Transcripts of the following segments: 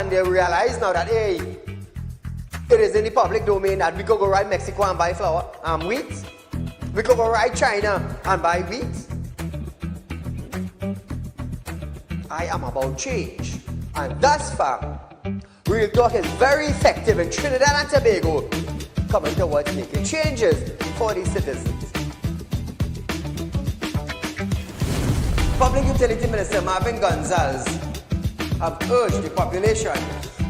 and they realize now that, hey, it is in the public domain that we could go right Mexico and buy flour and wheat. We could go right China and buy wheat. I am about change. And thus far, Real Talk is very effective in Trinidad and Tobago, coming towards making changes for the citizens. Public Utility Minister Marvin Gonzalez have urged the population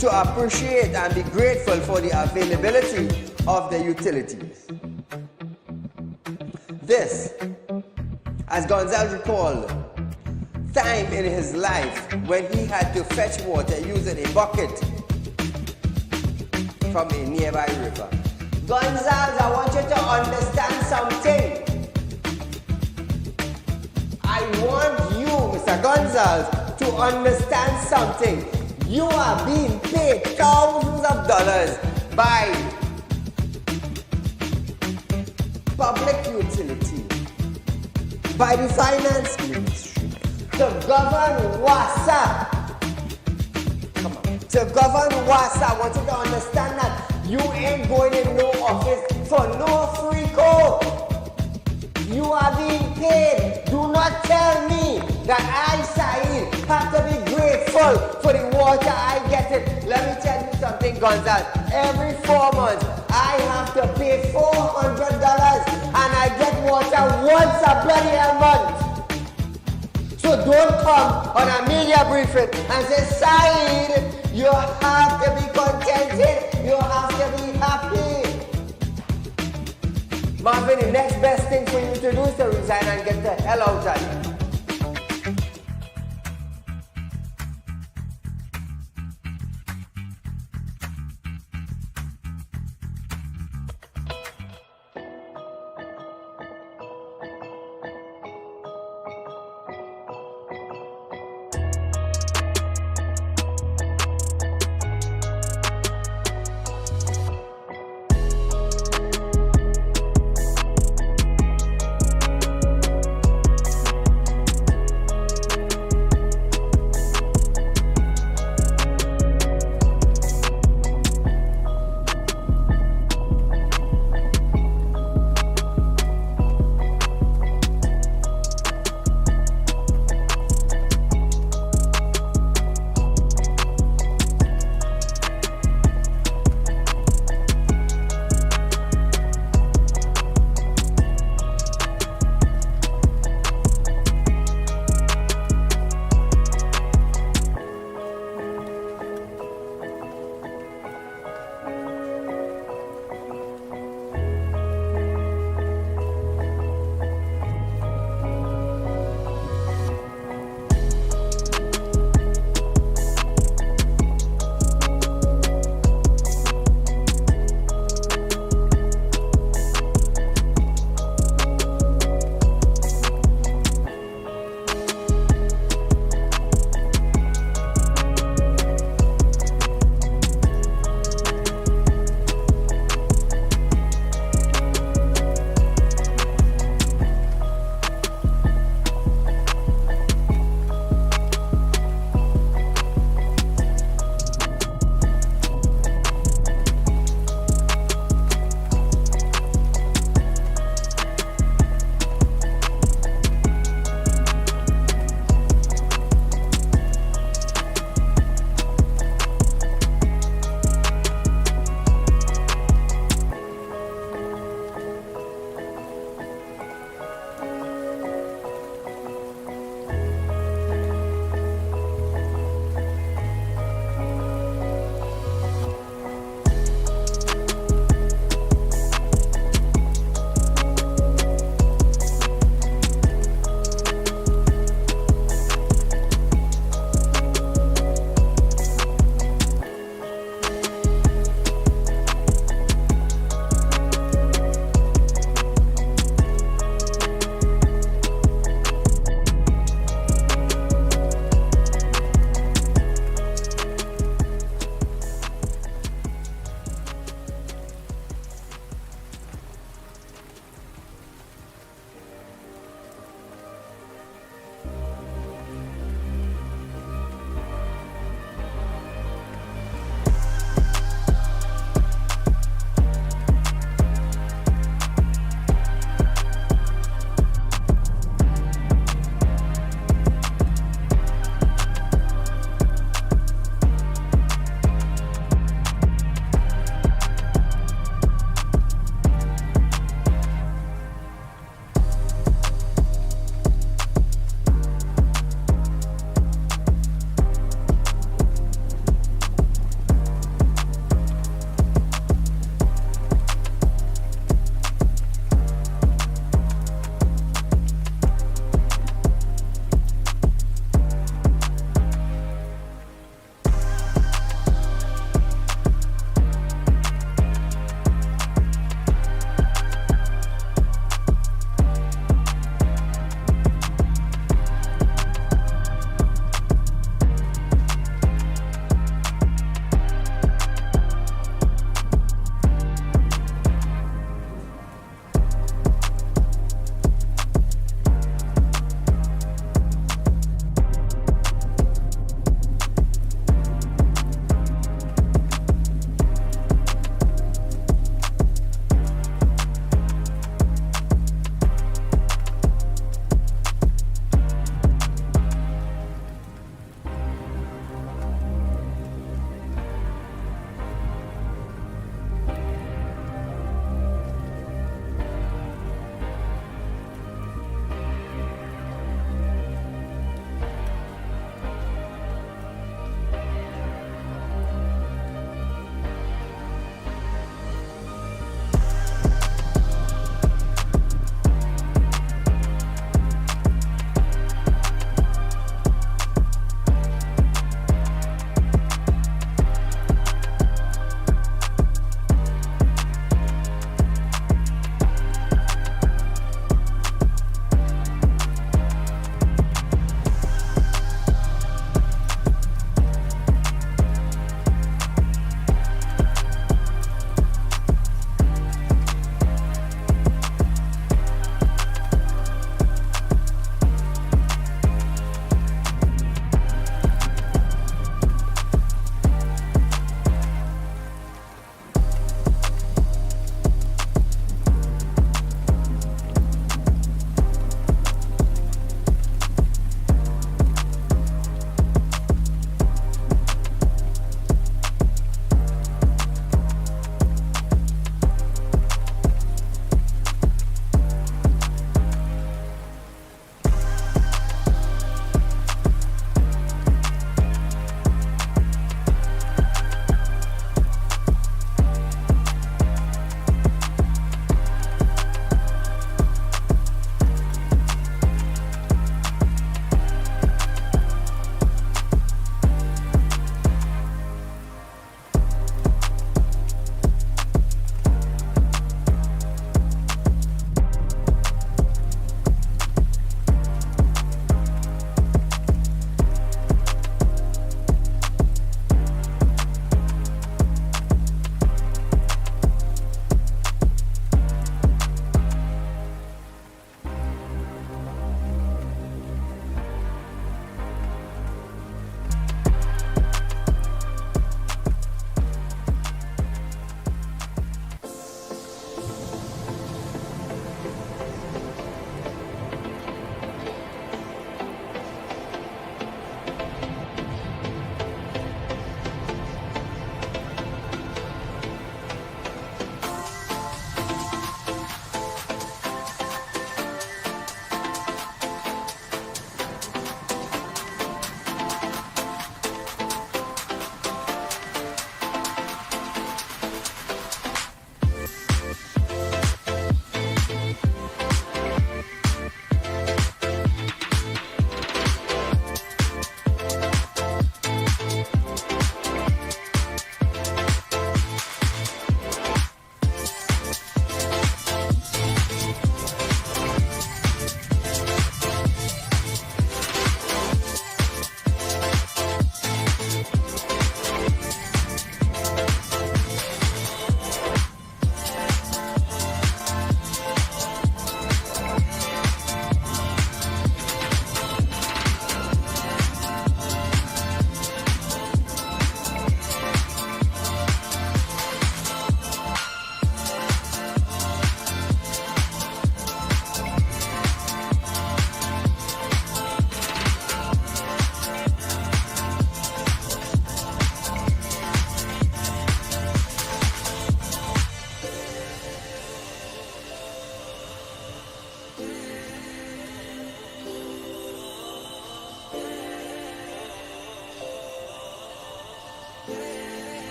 to appreciate and be grateful for the availability of the utilities. This, as Gonzalez recalled, time in his life when he had to fetch water using a bucket from a nearby river. Gonzalez, I want you to understand something. I want you, Mr. Gonzalez, to understand something. You are being paid thousands of dollars by public utility, by the finance ministry, to govern WASA. Come on. To govern WASA, I want you to understand that you ain't going in no office for no free code. You are being paid. Do not tell me that I, Saieed, have to be grateful for the water I get it. Let me tell you something, Gonzalez. Every 4 months, I have to pay $400 and I get water once a bloody hell month. So don't come on a media briefing and say, Saieed, you have to be contented. You have to be happy. Marvin, the next best thing for you to do is to resign and get the hell out of here.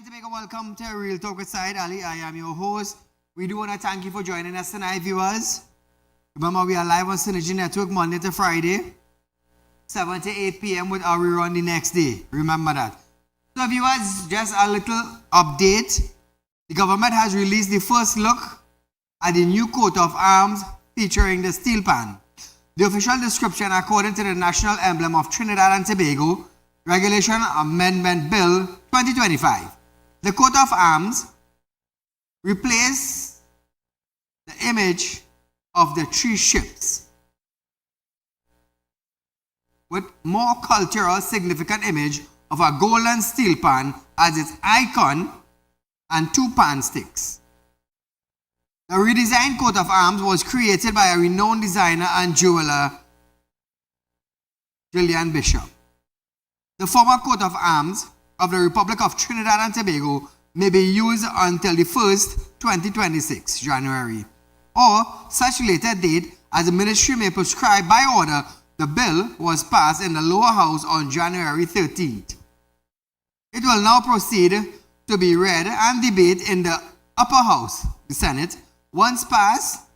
Tobago, welcome to Real Talk with Saieed Ali. I am your host. We do want to thank you for joining us tonight, viewers. Remember, we are live on Synergy Network Monday to Friday, 7 to 8 p.m. with our rerun the next day. Remember that. So, viewers, just a little update. The government has released the first look at the new coat of arms featuring the steel pan. The official description, according to the national emblem of Trinidad and Tobago, Regulation Amendment Bill 2025. The coat of arms replace the image of the three ships with more cultural significant image of a golden steel pan as its icon and two pan sticks. The redesigned coat of arms was created by a renowned designer and jeweler, Gillian Bishop. The former coat of arms of the Republic of Trinidad and Tobago may be used until the 1st, 2026, January, or such later date as the ministry may prescribe by order. The bill was passed in the lower house on January 13th. It will now proceed to be read and debated in the upper house, the Senate. Once passed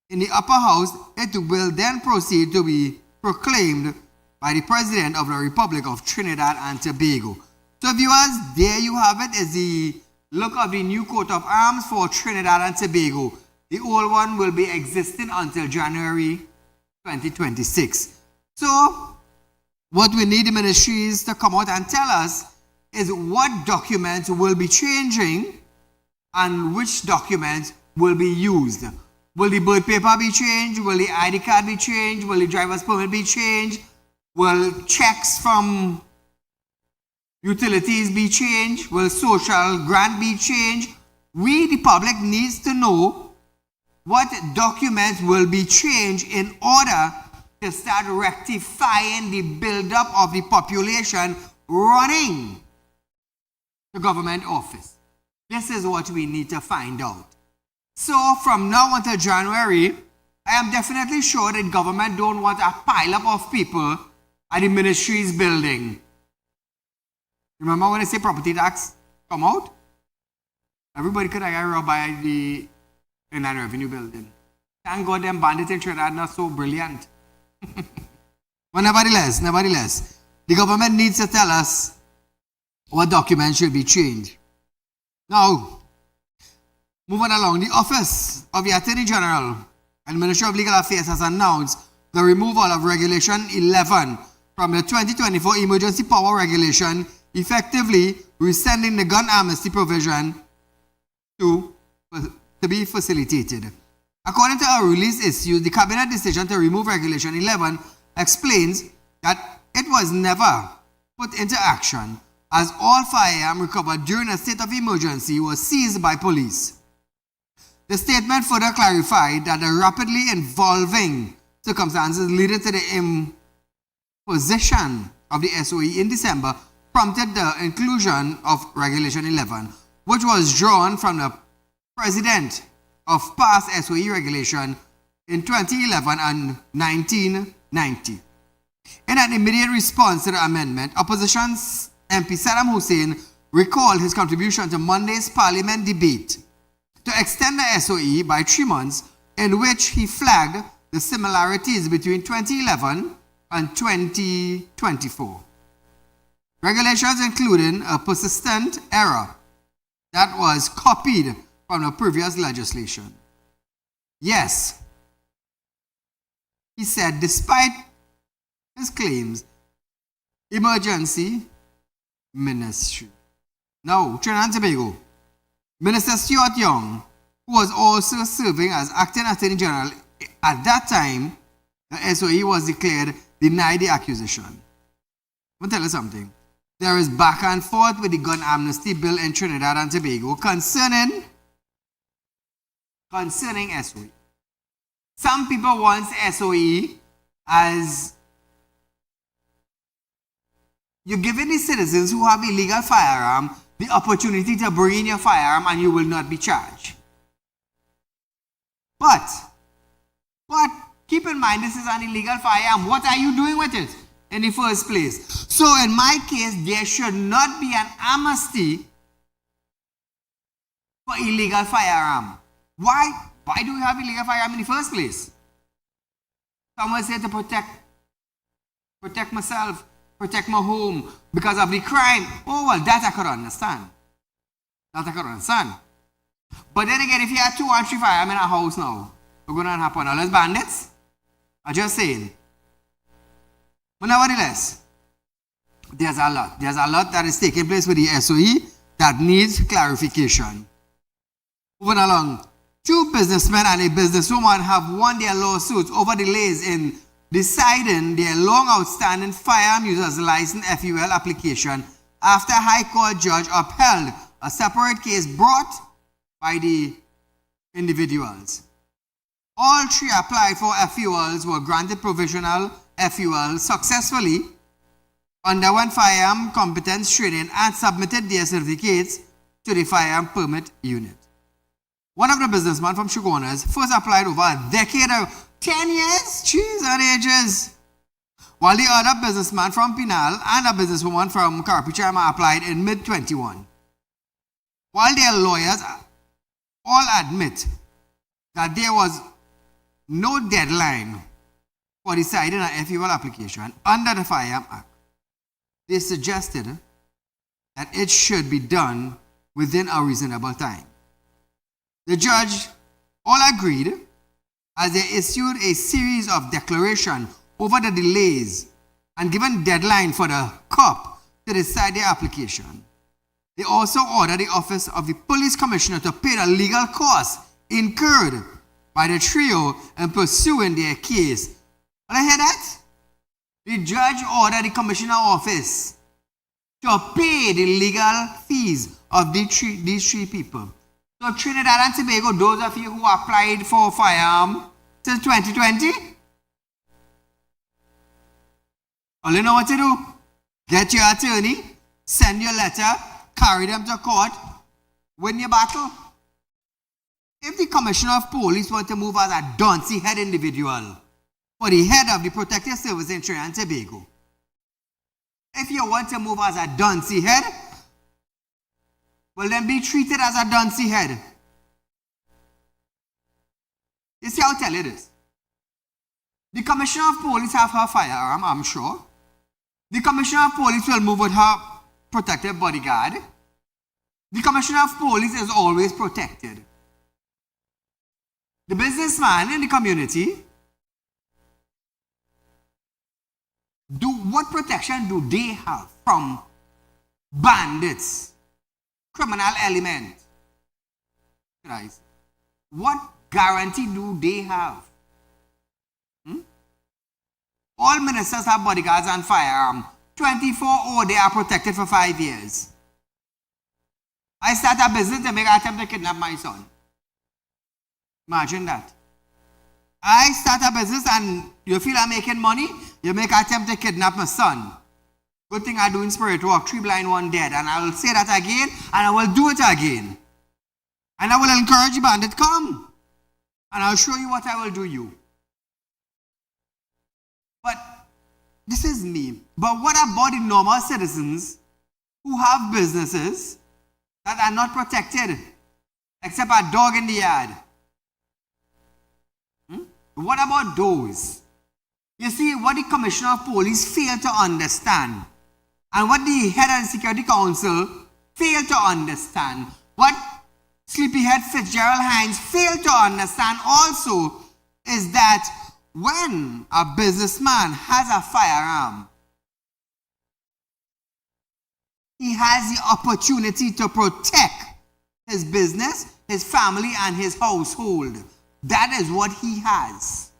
in the upper house, it will then proceed to be proclaimed by the President of the Republic of Trinidad and Tobago. So viewers, there you have it, is the look of the new coat of arms for Trinidad and Tobago. The old one will be existing until January 2026. So, what we need the ministries to come out and tell us is what documents will be changing and which documents will be used. Will the birth paper be changed? Will the ID card be changed? Will the driver's permit be changed? Will checks from utilities be changed? Will social grant be changed? We, the public, needs to know what documents will be changed in order to start rectifying the buildup of the population running the government office. This is what we need to find out. So from now until January, I am definitely sure that government don't want a pile-up of people at the ministry's building. Remember when I say property tax come out? Everybody could get robbed by the Inland Revenue building. Thank God them bandits in Trinidad are not so brilliant. But nevertheless, the government needs to tell us what documents should be changed. Now, moving along, the Office of the Attorney General and Ministry of Legal Affairs has announced the removal of Regulation 11 from the 2024 Emergency Power Regulation, effectively rescinding the gun amnesty provision to be facilitated. According to our release issue, the Cabinet decision to remove Regulation 11 explains that it was never put into action as all firearms recovered during a state of emergency was seized by police. The statement further clarified that the rapidly evolving circumstances leading to the imposition of the SOE in December prompted the inclusion of Regulation 11, which was drawn from the precedent of past SOE regulation in 2011 and 1990. In an immediate response to the amendment, opposition's MP Saddam Hussein recalled his contribution to Monday's Parliament debate to extend the SOE by 3 months, in which he flagged the similarities between 2011 and 2024. Regulations including a persistent error that was copied from the previous legislation. Yes, he said, despite his claims, emergency ministry. Now, Trinidad and Tobago, Minister Stuart Young, who was also serving as acting Attorney General at that time, the SOE was declared denied the accusation. I'm going to tell you something. There is back and forth with the gun amnesty bill in Trinidad and Tobago concerning SOE. Some people want SOE as you're giving the citizens who have illegal firearm the opportunity to bring in your firearm and you will not be charged. But keep in mind, this is an illegal firearm. What are you doing with it in the first place? So in my case, there should not be an amnesty for illegal firearm. Why? Why do we have illegal firearm in the first place? Someone said to protect myself, protect my home because of the crime. Oh, well, that I could understand. That I could understand. But then again, if you have 2 or 3 firearms in a house now, what's going to happen? All those bandits? I'm just saying. But nevertheless, there's a lot. There's a lot that is taking place with the SOE that needs clarification. Moving along. 2 businessmen and a businesswoman have won their lawsuits over delays in deciding their long outstanding firearm users license FUL application after High Court judge upheld a separate case brought by the individuals. All 3 applied for FULs were granted provisional FUL successfully, underwent firearm competence training and submitted their certificates to the firearm permit unit. One of the businessmen from Shogunas first applied over a decade ago. 10 years? Jeez and ages. While the other businessman from Pinal and a businesswoman from Karapichama applied in mid-21. While their lawyers all admit that there was no deadline for deciding an FUL application under the Firearm Act, they suggested that it should be done within a reasonable time. The judge all agreed as they issued a series of declarations over the delays and given deadline for the COP to decide their application. They also ordered the Office of the Police Commissioner to pay the legal costs incurred by the trio in pursuing their case. And I hear that? The judge ordered the Commissioner Office to pay the legal fees of these three people. So Trinidad and Tobago, those of you who applied for firearm since 2020, all you know what to do, get your attorney, send your letter, carry them to court, win your battle. If the Commissioner of Police want to move as a Duncy head individual for the head of the Protective Service in Trinidad and Tobago, if you want to move as a Duncy head, well then be treated as a Duncy head. You see, I'll tell you this. The Commissioner of Police have her firearm, I'm sure. The Commissioner of Police will move with her protective bodyguard. The Commissioner of Police is always protected. The businessman in the community, what protection do they have from bandits, criminal element? Guys, what guarantee do they have? All ministers have bodyguards and firearm. 24 they are protected for 5 years. I start a business to make an attempt to kidnap my son. Imagine that. I start a business and you feel I'm making money, you make an attempt to kidnap my son. Good thing I do in spirit walk, 3 blind, 1 dead. And I will say that again, and I will do it again. And I will encourage the bandit, come. And I'll show you what I will do you. But this is me. But what about the normal citizens who have businesses that are not protected, except a dog in the yard? What about those? You see, what the Commissioner of Police failed to understand, and what the head of the Security Council failed to understand, what Sleepyhead Fitzgerald Hines failed to understand also, is that when a businessman has a firearm, he has the opportunity to protect his business, his family, and his household. That is what he has.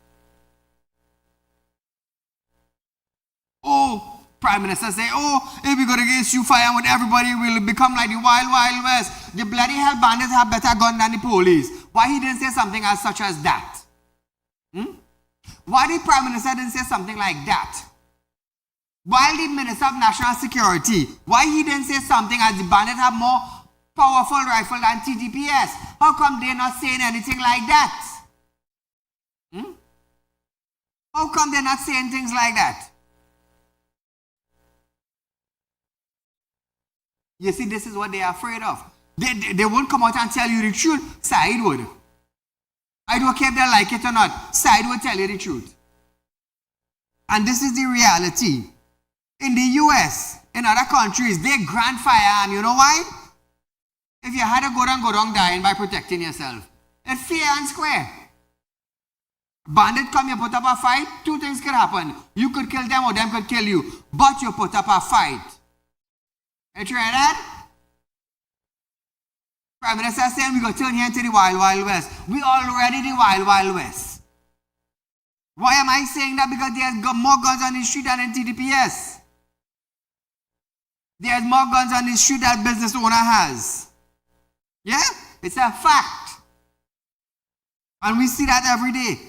Oh, Prime Minister say, if we go against you firearm with everybody, we'll become like the Wild Wild West. The bloody hell bandits have better gun than the police. Why he didn't say something as such as that? Why the Prime Minister didn't say something like that? Why the Minister of National Security, why he didn't say something as the bandits have more powerful rifle than TTPS? How come they're not saying anything like that? How come they're not saying things like that? You see, this is what they are afraid of. They won't come out and tell you the truth. Saieed would. I don't care if they like it or not. Saieed would tell you the truth. And this is the reality. In the US, in other countries, they grant firearm. You know why? If you had to go down dying by protecting yourself. It's fair and square. Bandit come, you put up a fight, two things could happen. You could kill them or them could kill you. But you put up a fight. You try that? Prime Minister saying we go turn here into the Wild Wild West. We already the Wild Wild West. Why am I saying that? Because there's more guns on the street than in TDPS. There's more guns on the street that business owner has. Yeah? It's a fact. And we see that every day.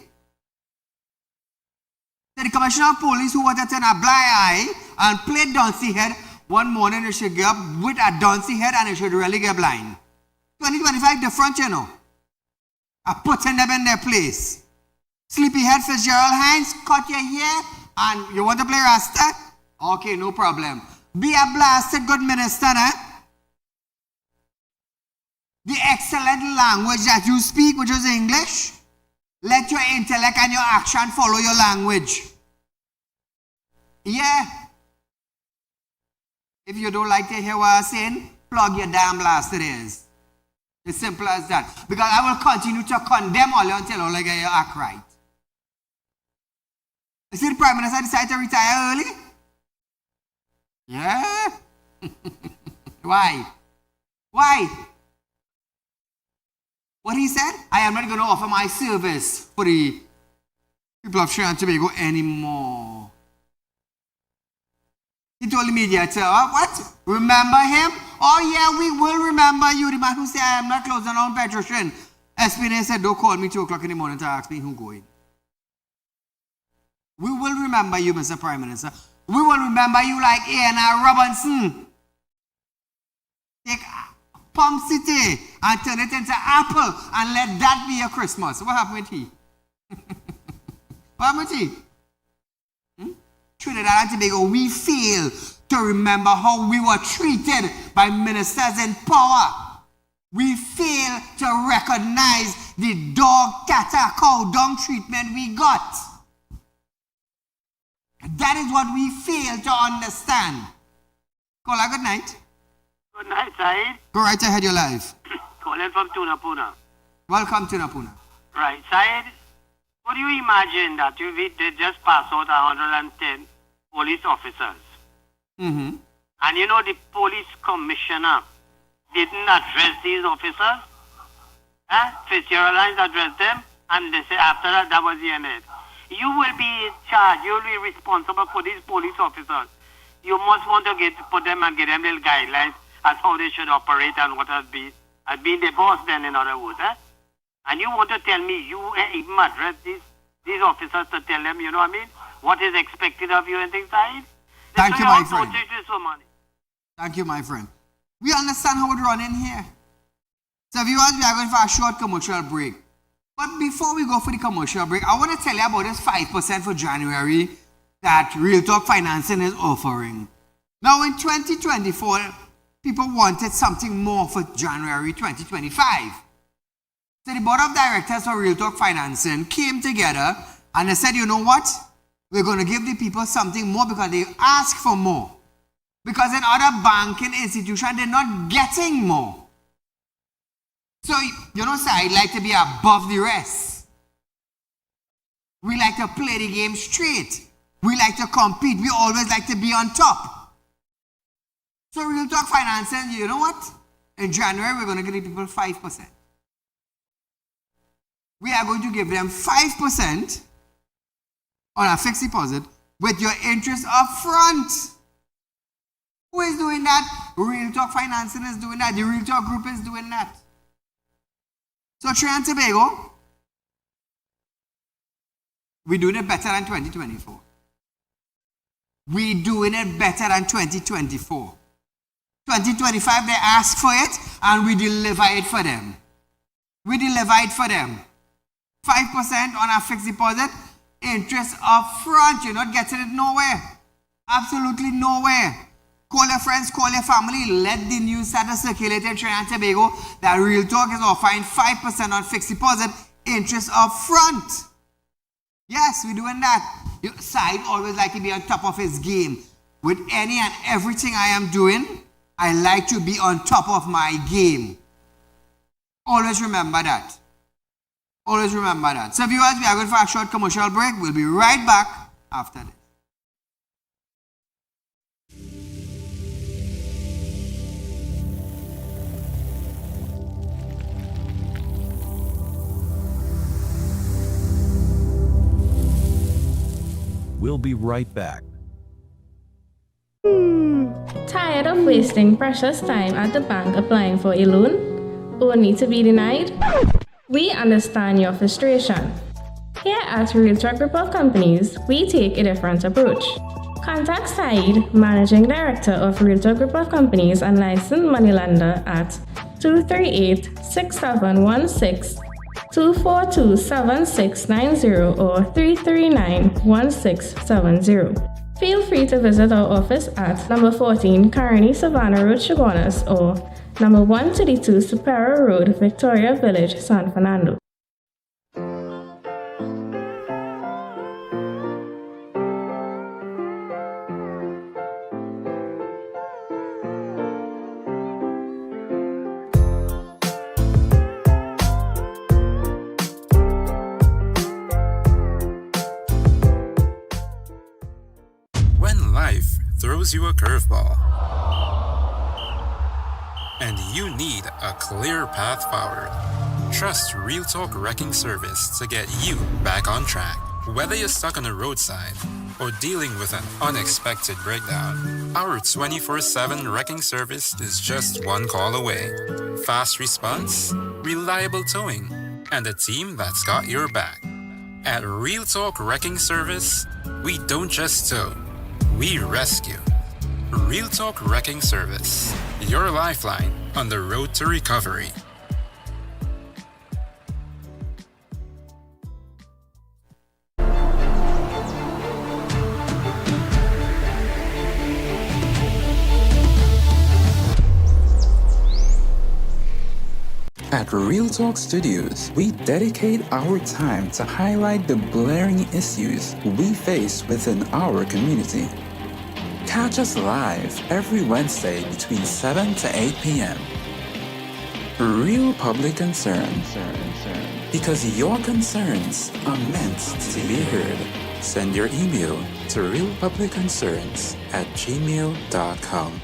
So the Commissioner of Police who wanted to turn a blind eye and play Duncy head, one morning they should get up with a Duncy head and they should really get blind. 2025 different, you know. I putting them in their place. Sleepyhead Fitzgerald Hines, cut your hair and you want to play Rasta? Okay, no problem. Be a blasted good minister, eh? The excellent language that you speak, which is English, let your intellect and your action follow your language. Yeah. If you don't like to hear what I'm saying, plug your damn blasted ears. As simple as that. Because I will continue to condemn all you until all you act right. You see the Prime Minister decided to retire early? Yeah? Why? Why? What he said? I am not going to offer my service for the people of Trinidad and Tobago anymore. He told the media, what? Remember him? Oh yeah, we will remember you. The man who said, I am not closing down Petroshin. SPNA said, don't call me 2 o'clock in the morning to ask me who going. We will remember you, Mr. Prime Minister. We will remember you like A&R Robinson. Take Palm City and turn it into Apple and let that be your Christmas. What happened with he? What happened with he? Trinidad and Tobago, we fail to remember how we were treated by ministers in power. We fail to recognize the dog, cat, cow, dung treatment we got. That is what we fail to understand. Kola, good night. Good night, Saieed. Go right ahead, you're live. Calling from Tunapuna. Welcome to Napuna. Right, Saieed, could you imagine that we did just pass out 110 police officers? Mm-hmm. And you know the police commissioner didn't address these officers? Fitzgerald Hines addressed them and they say after that, that was the end of it. You will be in charge, you will be responsible for these police officers. You must want to put them and give them little guidelines as how they should operate and what has been the boss then, in other words. And you want to tell me you even address these officers to tell them, you know what I mean, what is expected of you and things like that? Thank you, my friend. Money. Thank you, my friend. We understand how it's running here. So viewers, we are going for a short commercial break. But before we go for the commercial break, I want to tell you about this 5% for January that Real Talk Financing is offering. Now in 2024, people wanted something more for January 2025. So the board of directors for Real Talk Financing came together and they said, you know what? We're going to give the people something more because they ask for more. Because in other banking institutions, they're not getting more. So, you know, Saieed like to be above the rest. We like to play the game straight. We like to compete. We always like to be on top. So Real Talk Financing, you know what? In January, we're going to give the people 5%. We are going to give them 5% on a fixed deposit with your interest up front. Who is doing that? Real Talk Financing is doing that. The Real Talk Group is doing that. So Trinidad and Tobago, we're doing it better than 2024. We're doing it better than 2024. 2025, they ask for it, and we deliver it for them. We deliver it for them. 5% on a fixed deposit, interest up front. You're not getting it nowhere. Absolutely nowhere. Call your friends, call your family, let the news start to circulate in Trinidad and Tobago that Real Talk is offering 5% on fixed deposit interest up front. Yes, we're doing that. Saeed always like to be on top of his game. With any and everything I am doing, I like to be on top of my game. Always remember that. Always remember that. So viewers, we are going for a short commercial break. We'll be right back after this. We'll be right back. Tired of wasting precious time at the bank applying for a loan, only to be denied? We understand your frustration. Here at Real Talk Group of Companies, we take a different approach. Contact Saeed, Managing Director of Real Talk Group of Companies and licensed moneylender at 238-6716, 242-7690 or 339-1670. Feel free to visit our office at number 14 Carney Savannah Road, Chaguanas, or number 132 Superior Road, Victoria Village, San Fernando. When life throws you a curveball and you need a clear path forward, trust Real Talk Wrecking Service to get you back on track. Whether you're stuck on the roadside or dealing with an unexpected breakdown, our 24/7 wrecking service is just one call away. Fast response, reliable towing, and a team that's got your back. At Real Talk Wrecking Service, we don't just tow, we rescue. Real Talk Wrecking Service, your lifeline on the road to recovery. At Real Talk Studios, we dedicate our time to highlight the blaring issues we face within our community. Catch us live every Wednesday between 7 to 8 p.m. Real Public Concern. Because your concerns are meant to be heard. Send your email to realpublicconcerns@gmail.com.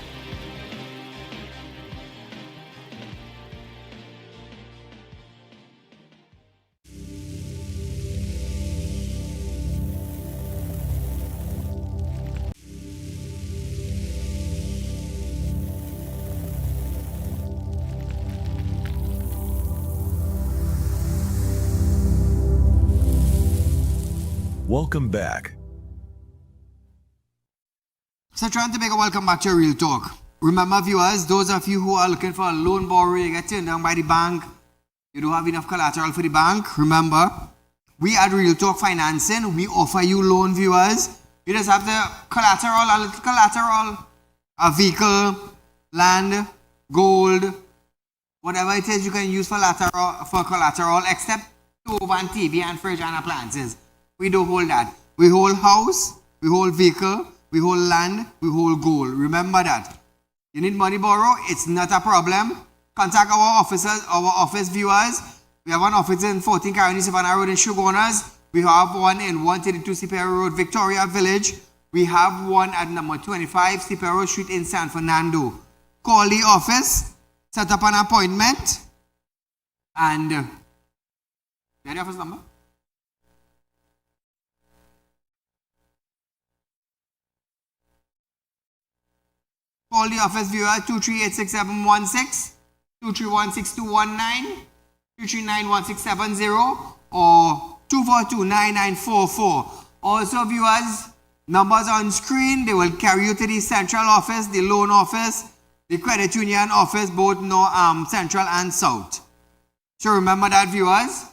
Welcome back. So trying to make a welcome back to Real Talk. Remember viewers, those of you who are looking for a loan borrower, you get turned down by the bank, you don't have enough collateral for the bank, remember, we at Real Talk Financing, we offer you loan viewers. You just have the collateral, a little collateral, a vehicle, land, gold, whatever it is you can use for collateral, except stove and TV and fridge and appliances. We don't hold that. We hold house, we hold vehicle, we hold land, we hold gold. Remember that. You need money borrow, it's not a problem. Contact our officers, our office viewers. We have one office in 14 Carney Savannah Road in Chaguanas. We have one in 132 Superior Road, Victoria Village. We have one at number 25 Superior Street in San Fernando. Call the office, set up an appointment, and you have the office number? Call the office viewer 2386716, 2316219, 2391670, or 2429944. Also viewers, numbers on screen, they will carry you to the central office, the loan office, the credit union office, both central and south. So remember that viewers,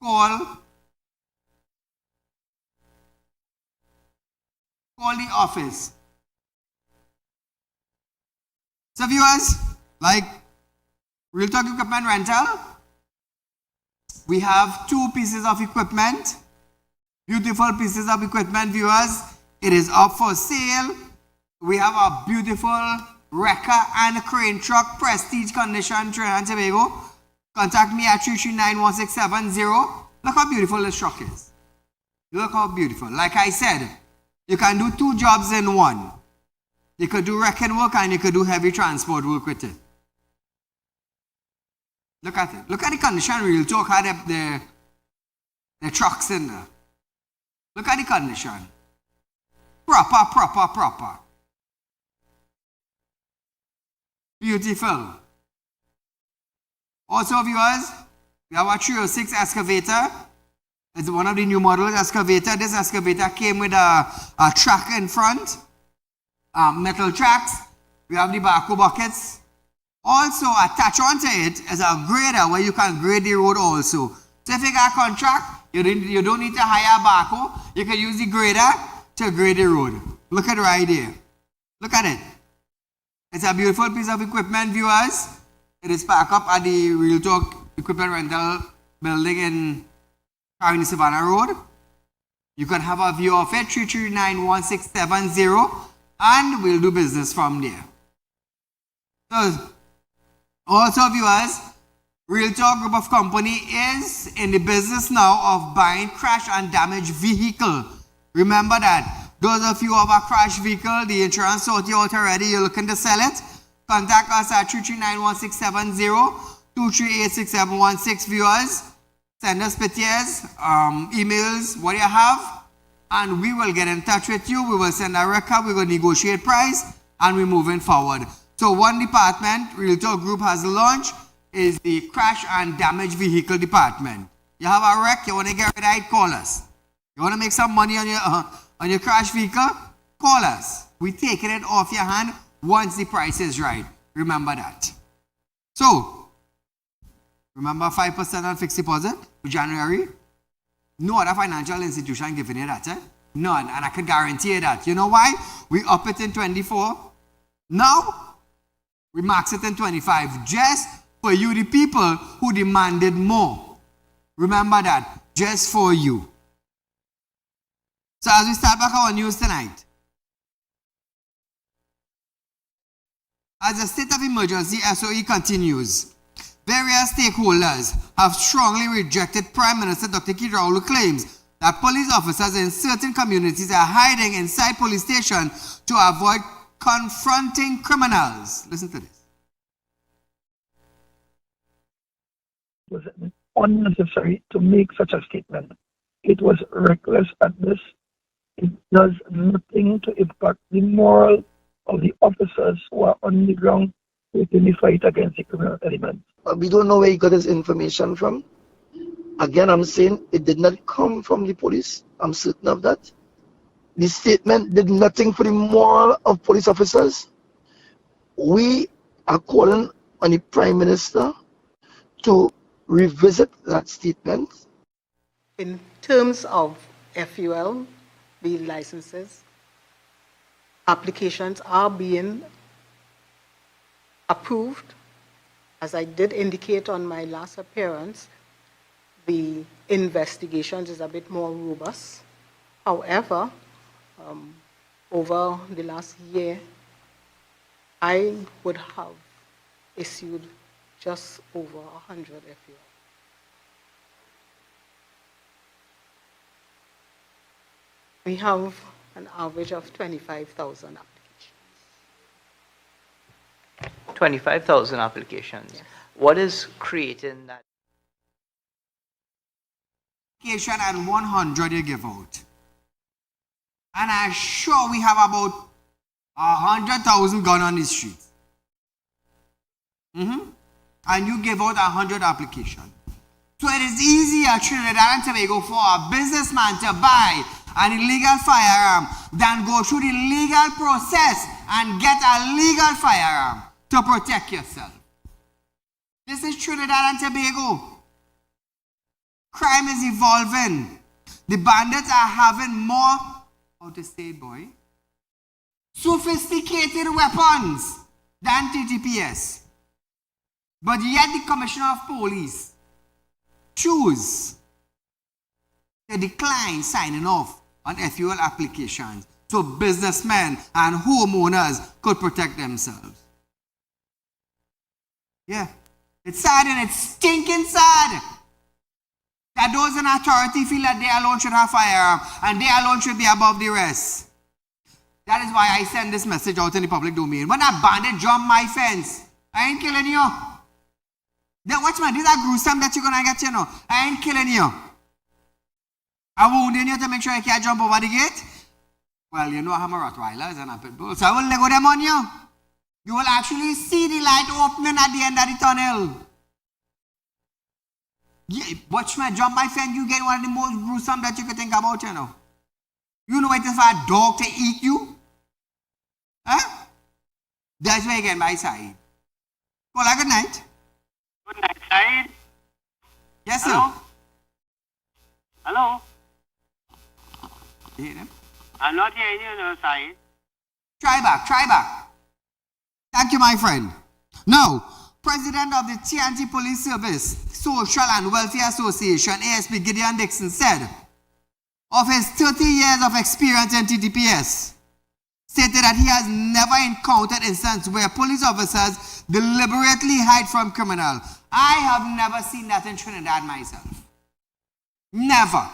call the office. So viewers, like Real Talk Equipment Rental, we have 2 pieces of equipment. Beautiful pieces of equipment, viewers. It is up for sale. We have a beautiful wrecker and a crane truck, prestige condition, Trinidad and Tobago. Contact me at 3391670. Look how beautiful this truck is. Look how beautiful. Like I said, you can do 2 jobs in one. You could do wrecking work and you could do heavy transport work with it. Look at it. Look at the condition Real Talk had the trucks in there. Look at the condition. Proper. Beautiful. Also, viewers, we have a 306 excavator. It's one of the new models excavator. This excavator came with a track in front, metal tracks. We have the backhoe buckets. Also, attached onto it is a grader where you can grade the road also. So if you got a contract, you don't need to hire a backhoe. You can use the grader to grade the road. Look at it right there. Look at it. It's a beautiful piece of equipment, viewers. It is parked up at the Real Talk Equipment Rental building in Caroni Savannah Road. You can have a view of it, 3391670, and we'll do business from there. So, also, viewers, Real Talk Group of Company is in the business now of buying crash and damaged vehicle. Remember that. Those of you who have a crash vehicle, the insurance sort you out already, you're looking to sell it, contact us at 3391670, 2386716, viewers. Send us pictures, emails, what you have, and we will get in touch with you. We will send a record, we will negotiate price, and we're moving forward. So one department Real Talk Group has launched is the crash and damaged vehicle department. You have a wreck, you want to get rid of it, call us. You want to make some money on your crash vehicle, call us. We're taking it off your hand once the price is right. Remember that. So, remember 5% on fixed deposit for January? No other financial institution giving you that, eh? None. And I can guarantee you that. You know why? We up it in 24. Now, we max it in 25. Just for you, the people who demanded more. Remember that. Just for you. So as we start back our news tonight. As the state of emergency SOE continues, various stakeholders have strongly rejected Prime Minister Dr. Kiraulu's claims that police officers in certain communities are hiding inside police stations to avoid confronting criminals. Listen to this. It was unnecessary to make such a statement. It was reckless at this. It does nothing to impact the moral of the officers who are on the ground within the fight against the criminal element. We don't know where he got his information from. Again, I'm saying it did not come from the police. I'm certain of that. The statement did nothing for the moral of police officers. We are calling on the Prime Minister to revisit that statement. In terms of FUL, the licenses, applications are being approved. As I did indicate on my last appearance, the investigations is a bit more robust. However, over the last year, I would have issued just over 100 FUL. We have an average of 25,000 applications. 25,000 applications. Yes. What is creating that? Application and 100 you give out. And I'm sure we have about 100,000 gun on the street. And you give out 100 applications. So it is easier Trinidad and Tobago for a businessman to buy an illegal firearm than go through the legal process and get a legal firearm to protect yourself. This is Trinidad and Tobago. Crime is evolving. The bandits are having more, how to say, boy, sophisticated weapons. than TTPS. But yet the Commissioner of Police choose to decline signing off on FUL applications so businessmen and homeowners could protect themselves. Yeah, it's sad and it's stinking sad that those in authority feel that they alone should have firearm and they alone should be above the rest. That is why I send this message out in the public domain. When a bandit jump my fence, I ain't killing you. Watch man, these are gruesome that you're gonna get, you know. I ain't killing you. I'm wounding you to make sure you can't jump over the gate. Well, you know I have a Rottweilers and a pit bull, so I will lego them on you. You will actually see the light opening at the end of the tunnel. Yeah, watch me jump my fence, you get one of the most gruesome that you could think about, you know. You know it is for a dog to eat you? Huh? That's where you get my side. Well, good night. Good night, Saeed. Yes, sir. Hello? Hello? You hear them? I'm not hearing you, no, Saeed. Try back. Thank you, my friend. Now, President of the TNT Police Service Social and Welfare Association, ASP Gideon Dixon, said of his 30 years of experience in TTPS, stated that he has never encountered instances where police officers deliberately hide from criminals. I have never seen that in Trinidad myself. Never.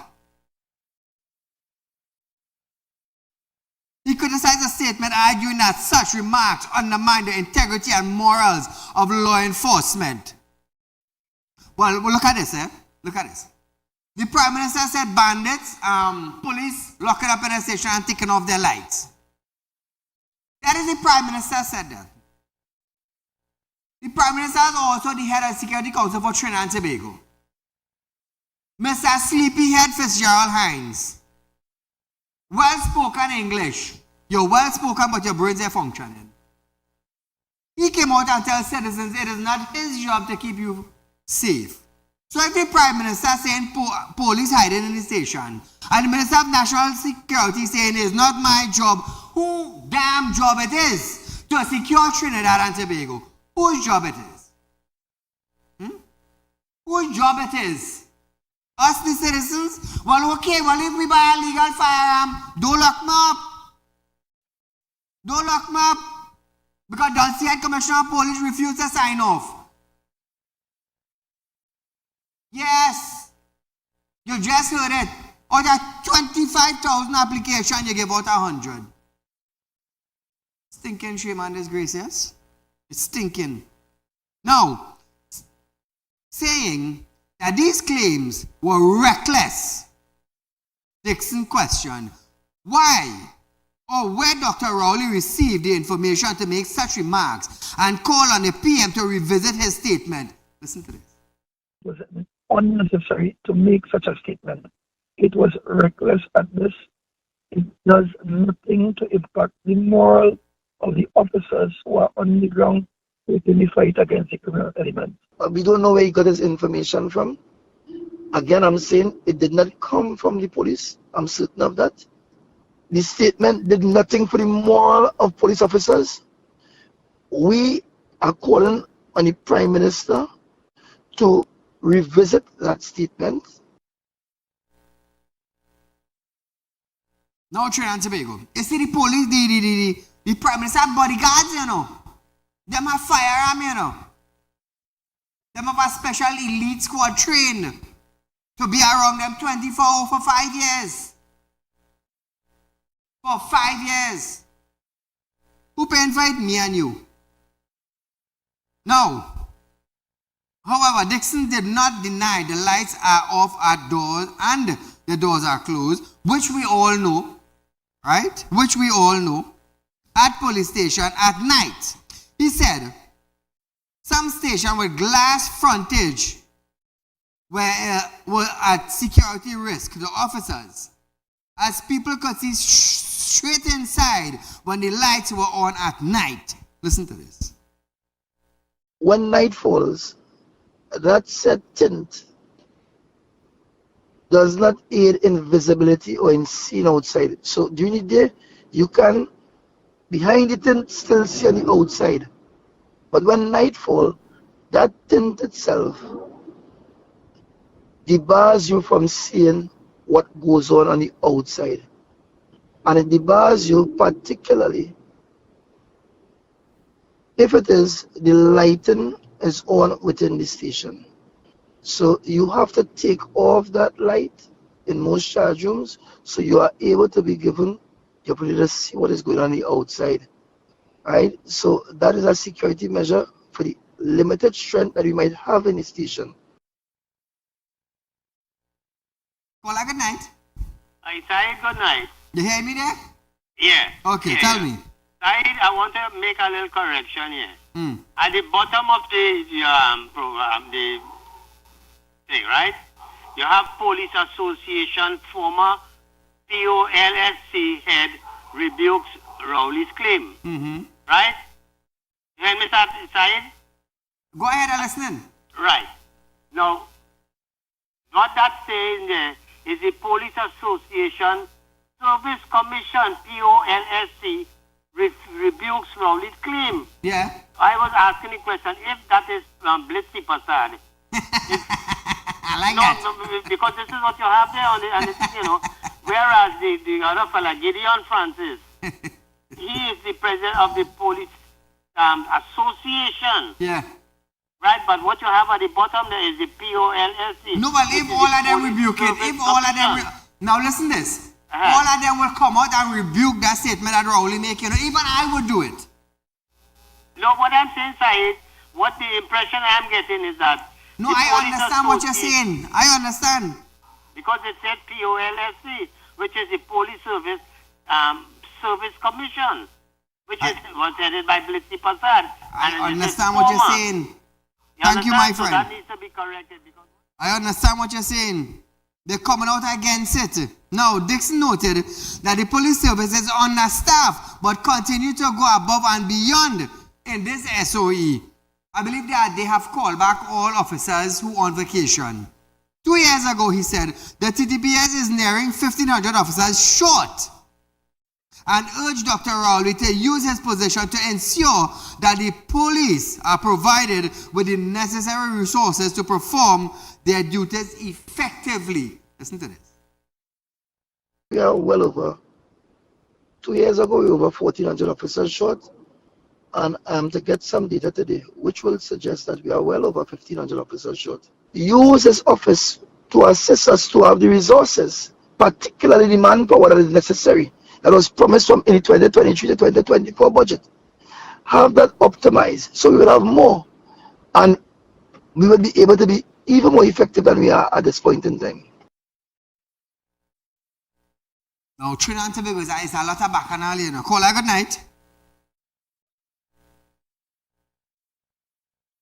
He criticized the statement, arguing that such remarks undermine the integrity and morals of law enforcement. Well, look at this, Look at this. The Prime Minister said bandits, police locking up in a station and taking off their lights. That is the Prime Minister said that. The Prime Minister is also the head of Security Council for Trinidad and Tobago. Mr. Sleepyhead Fitzgerald Hines. Well-spoken English. You're well-spoken, but your brains are functioning. He came out and told citizens it is not his job to keep you safe. So if the Prime Minister saying police hiding in the station, and the Minister of National Security saying it's not my job, who damn job it is to secure Trinidad and Tobago? Whose job it is? Whose job it is? Us the citizens? Well, okay, if we buy a legal firearm, don't lock me up. Don't lock me up. Because the Head Commissioner of Police refused to sign off. Yes. You just heard it. Out of 25,000 applications, you give out 100. Stinking shame and disgrace, yes? It's stinking. Now, saying that these claims were reckless, Dixon questioned why or where Dr. Rowley received the information to make such remarks and called on the PM to revisit his statement. Listen to this. Was it unnecessary to make such a statement? It was reckless at this. It does nothing to impact the moral of the officers who are on the ground within the fight against the criminal element. We don't know where he got his information from. Again, I'm saying it did not come from the police. I'm certain of that. The statement did nothing for the moral of police officers. We are calling on the Prime Minister to revisit that statement. Now, Trinidad and Tobago. You see the police, the Prime Minister have bodyguards, you know. Them have firearm, you know. Them have a special elite squad trained to be around them 24 hours for 5 years. For 5 years. Who paying for it? Me and you. Now, however, Dixon did not deny the lights are off at doors and the doors are closed, which we all know, right? Which we all know, at police station at night. He said, some station with glass frontage were at security risk to the officers, as people could see straight inside when the lights were on at night. Listen to this. When night falls, that said tint does not aid in visibility or in seeing outside. So during the day, you can, behind the tint, still see on the outside. But when night fall, that tint itself debars you from seeing what goes on the outside. And it debars you particularly if it is the lighting is on within the station. So you have to take off that light in most charge rooms so you are able to be given the ability to see what is going on the outside. Right? So that is a security measure for the limited strength that we might have in the station. Well, good night. I Said, good night. You hear me there? Yeah. Okay, yeah. tell me. Said, I want to make a little correction here. Mm. At the bottom of the program, the thing, right? You have Police Association former POLSC head rebukes Rowley's claim. Mm-hmm. Right? You hear me, Said? Go ahead, I'm listening. Right. Now, what that saying there is the Police Association Service Commission, POLSC, rebukes Rowley's claim. Yeah. I was asking the question, if that is Blitzy Passad. I like no, that. No, because this is what you have there on the thing, you know. Whereas the other fella, Gideon Francis, he is the president of the Police Association. Yeah. Right, but what you have at the bottom there is the POLSC. No, but if all of them rebuke it, if all of them... Now listen this. All of them will come out and rebuke that statement that Rowley make. You know, even I would do it. No, what I'm saying, Said, what the impression I'm getting is that... No, I understand what you're saying. I understand. Because it said POLSC, which is the Police Service Commission, which was headed by Blitzy Passad. I understand what you're saying. Thank you, my friend. So that needs to be corrected. Because I understand what you're saying. They're coming out against it. Now, Dixon noted that the police service is understaffed, but continue to go above and beyond in this SOE. I believe that they have called back all officers who are on vacation. 2 years ago, he said, the TTPS is nearing 1,500 officers short, and urged Dr. Rowley to use his position to ensure that the police are provided with the necessary resources to perform their duties effectively. Listen to this. We are well over. 2 years ago, we were over 1,400 officers short. And to get some data today, which will suggest that we are well over 1,500 officers short. Use his office to assist us to have the resources, particularly the manpower that is necessary, that was promised from in the 2023 to 2024 budget. Have that optimized so we will have more, and we will be able to be even more effective than we are at this point in time. Now, Trinidad and Tobago is a lot of bacchanal, you know. Caller, good night.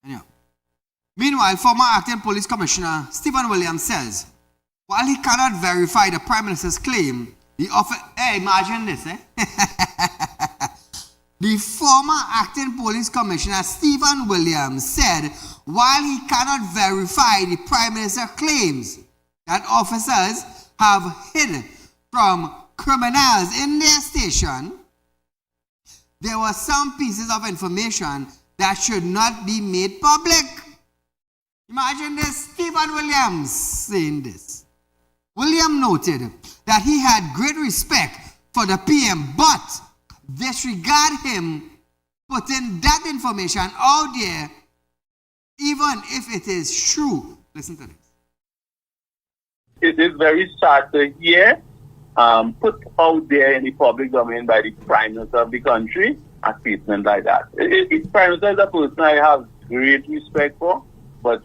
Anyhow. Meanwhile, former acting police commissioner Stephen Williams says, while he cannot verify the Prime Minister's claim, hey, imagine this, eh? The former acting police commissioner Stephen Williams said, while he cannot verify the Prime Minister's claims that officers have hid from criminals in their station, there were some pieces of information that should not be made public. Imagine this, Stephen Williams saying this. William noted that he had great respect for the PM, but disregard him putting that information out there, even if it is true. Listen to this. It is very sad to hear put out there in the public domain by the Prime Minister of the country a statement like that. Prime Minister is a person I have great respect for, but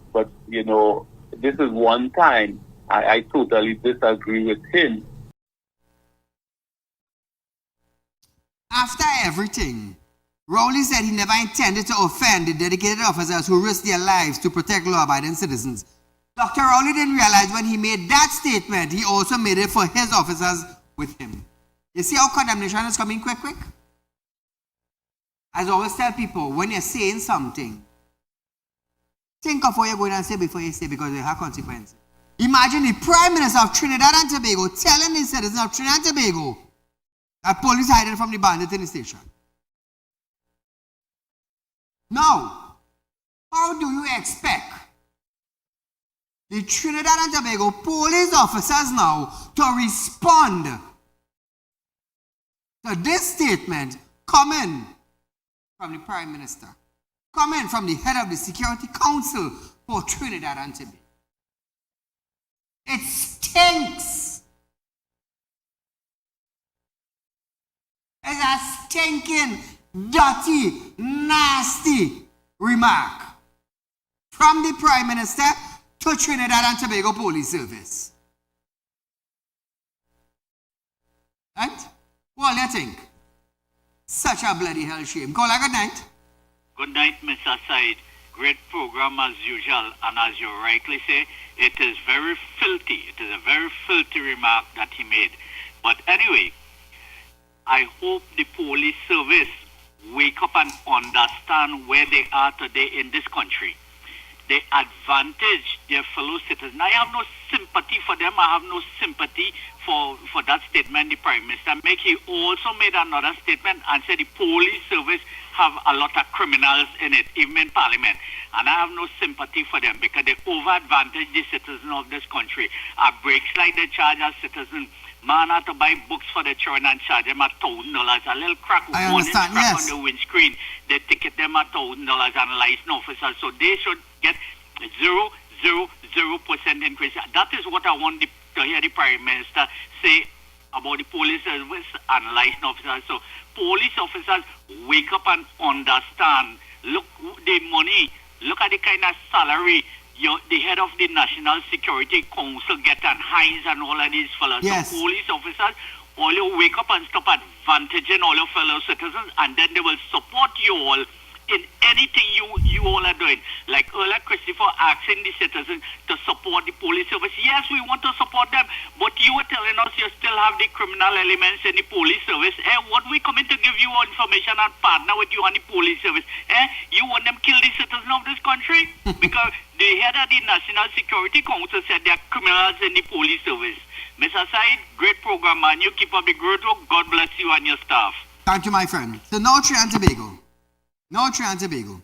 you know, this is one time I totally disagree with him. After everything, Rowley said he never intended to offend the dedicated officers who risked their lives to protect law-abiding citizens. Dr. Rowley didn't realize when he made that statement, he also made it for his officers with him. You see how condemnation is coming quick? As I always tell people, when you're saying something, think of what you're going to say before you say, because they have consequences. Imagine the Prime Minister of Trinidad and Tobago telling the citizens of Trinidad and Tobago that police hiding from the bandits in the station. Now, how do you expect the Trinidad and Tobago police officers now to respond to this statement coming from the Prime Minister, coming from the head of the Security Council for Trinidad and Tobago? It stinks. It's a stinking, dirty, nasty remark from the Prime Minister to Trinidad and Tobago Police Service. Right? What do you think? Such a bloody hell shame. Call a good night. Good night, Mr. Said. Great program as usual, and as you rightly say, it is very filthy. It is a very filthy remark that he made. But anyway, I hope the police service wake up and understand where they are today in this country. They advantage their fellow citizens. I have no sympathy for them. I have no sympathy for that statement the Prime Minister made. He also made another statement and said the police service have a lot of criminals in it, even in Parliament. And I have no sympathy for them because they over-advantage the citizens of this country. A breaks like they charge a citizen. Man had to buy books for the children and charge them $1,000. A little crack, I one inch understand, crack yes. on the windscreen, they ticket them $1,000 and license officers. So they should get 0.000% increase. That is what I want to hear the Prime Minister say about the police service and license officers. So police officers wake up and understand. Look the money. Look at the kind of salary the head of the National Security Council get and Hines and all of these fellows. Yes. So police officers, all you wake up and stop advantaging all your fellow citizens, and then they will support you all in anything you all are doing. Like earlier, Christopher asking the citizens to support the police service. Yes, we want to support them, but you were telling us you still have the criminal elements in the police service. What we coming to give you information and partner with you on the police service? You want them kill the citizens of this country? Because the head of the National Security Council said there are criminals in the police service. Mr. Said, great program, man. You keep up the great work. God bless you and your staff. Thank you, my friend. So now Trinidad and Tobago. Now Trinidad and Tobago.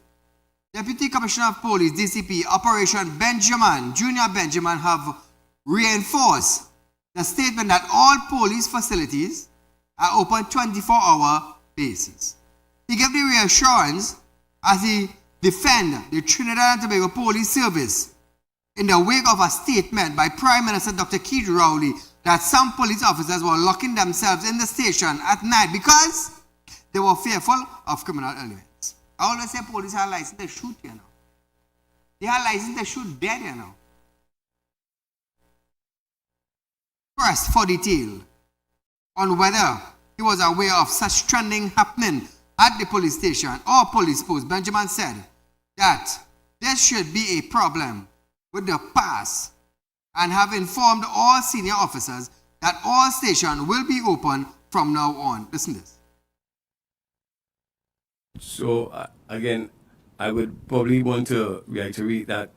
Deputy Commissioner of Police, DCP, Operation Benjamin, Junior Benjamin, have reinforced the statement that all police facilities are open 24-hour basis. He gave the reassurance as he defend the Trinidad and Tobago Police Service in the wake of a statement by Prime Minister Dr. Keith Rowley that some police officers were locking themselves in the station at night because they were fearful of criminal elements. I always say police have license to shoot, you know. They have license to shoot dead, you know. First, for detail on whether he was aware of such trending happening at the police station or police post, Benjamin said that there should be a problem with the pass and have informed all senior officers that all stations will be open from now on. Listen to this. So, again, I would probably want to reiterate that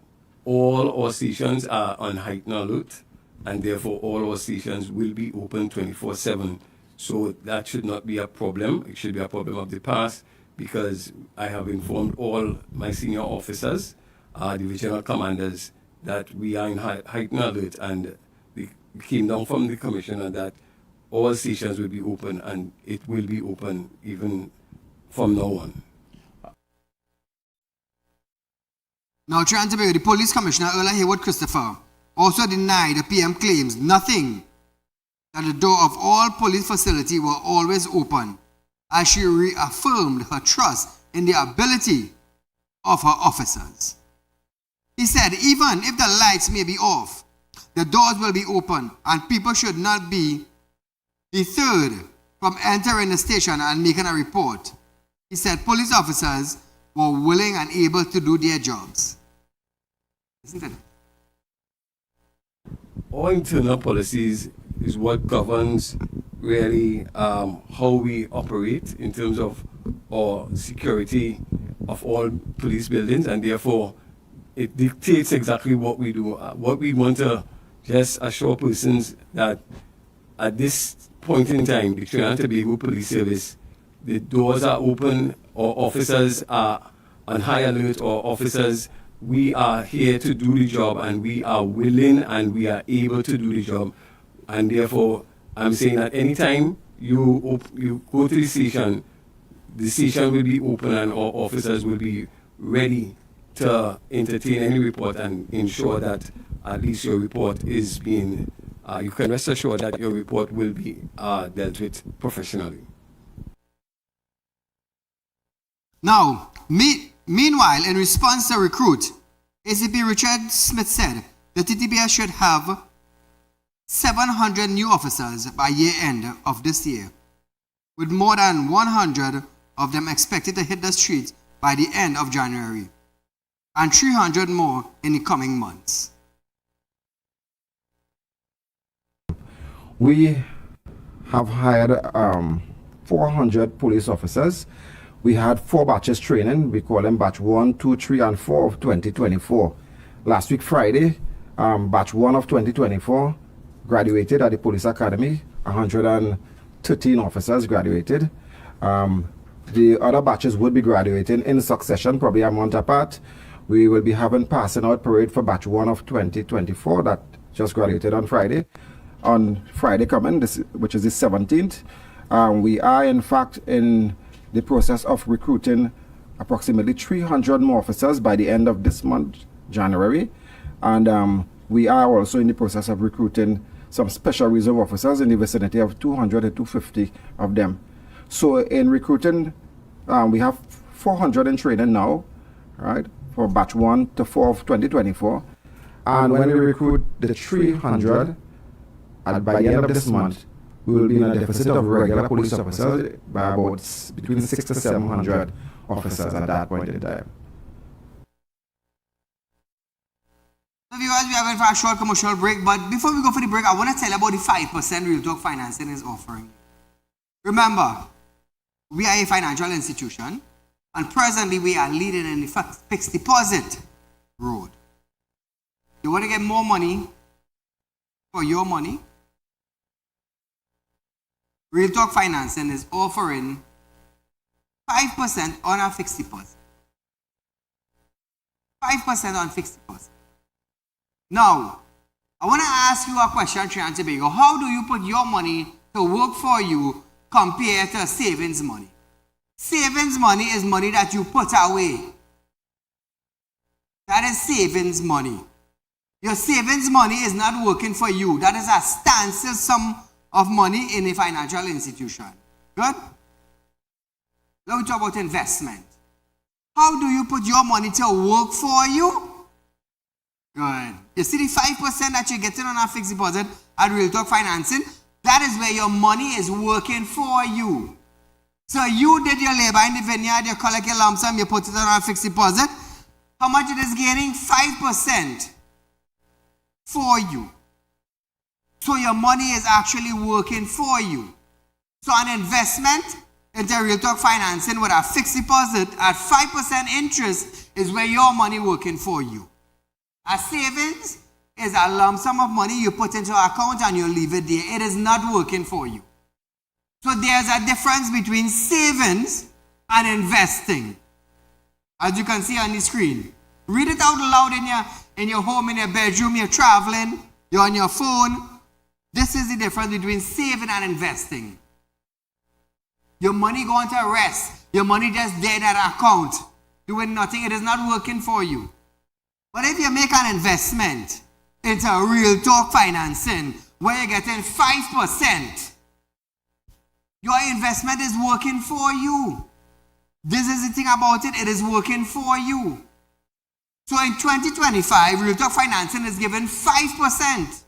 all our stations are on heightened alert, and therefore all our stations will be open 24/7. So that should not be a problem. It should be a problem of the past, because I have informed all my senior officers, divisional commanders, that we are in heightened alert, and it came down from the commissioner that all stations will be open, and it will be open even from now on. Now, Trinidad and Tobago, the police commissioner, Earl Haywood Christopher, also denied the PM claims nothing that the door of all police facilities were always open, as she reaffirmed her trust in the ability of her officers. He said, even if the lights may be off, the doors will be open, and people should not be deterred from entering the station and making a report. He said police officers were willing and able to do their jobs. Isn't it? Our internal policies is what governs really how we operate in terms of our security of all police buildings, and therefore it dictates exactly what we do. What we want to just assure persons that at this point in time, the Trinidad and Tobago Police Service, the doors are open, our officers are on high alert or officers, we are here to do the job, and we are willing and we are able to do the job. And therefore, I'm saying that anytime you go to the station will be open and our officers will be ready to entertain any report and ensure that at least your report is being, you can rest assured that your report will be dealt with professionally. Now, meanwhile, in response to Recruit, ACP Richard Smith said the TTBS should have 700 new officers by year end of this year, with more than 100 of them expected to hit the streets by the end of January, and 300 more in the coming months. We have hired 400 police officers. We had 4 batches training. We call them batch 1, 2, 3, and 4 of 2024. Last week, Friday, batch 1 of 2024 graduated at the Police Academy. 113 officers graduated. The other batches would be graduating in succession, probably a month apart. We will be having passing out parade for batch 1 of 2024 that just graduated on Friday. On Friday coming, which is the 17th, we are in fact in the process of recruiting approximately 300 more officers by the end of this month, January. And we are also in the process of recruiting some special reserve officers in the vicinity of 200 to 250 of them. So in recruiting, we have 400 in training now, right, for batch 1 to 4 of 2024. And when we recruit the 300, by the end of this month, we will be in a deficit of regular police officers by about between 600 to 700 officers at that point in time. So viewers, we are going for a short commercial break, but before we go for the break, I want to tell you about the 5% Real Talk Financing is offering. Remember, we are a financial institution, and presently we are leading in the fixed deposit road. You want to get more money for your money? Real Talk Financing is offering 5% on our fixed deposit. 5% on fixed deposit. Now, I want to ask you a question, Trinidad and Tobago. How do you put your money to work for you compared to savings money? Savings money is money that you put away. That is savings money. Your savings money is not working for you. That is a standstill sum of money in a financial institution. Good? Now we talk about investment. How do you put your money to work for you? Good. You see the 5% that you're getting on a fixed deposit at Real Talk Financing? That is where your money is working for you. So you did your labor in the vineyard, you collect your lump sum, you put it on a fixed deposit. How much it is gaining? 5% for you. So your money is actually working for you. So an investment into Real Talk Financing with a fixed deposit at 5% interest is where your money working for you. A savings is a lump sum of money you put into an account and you leave it there. It is not working for you. So there's a difference between savings and investing. As you can see on the screen. Read it out loud in your home, in your bedroom, you're traveling, you're on your phone. This is the difference between saving and investing. Your money going to rest. Your money just dead at an account, doing nothing. It is not working for you. But if you make an investment into Real Talk Financing, where you're getting 5%, your investment is working for you. This is the thing about it. It is working for you. So in 2025, Real Talk Financing is giving 5%.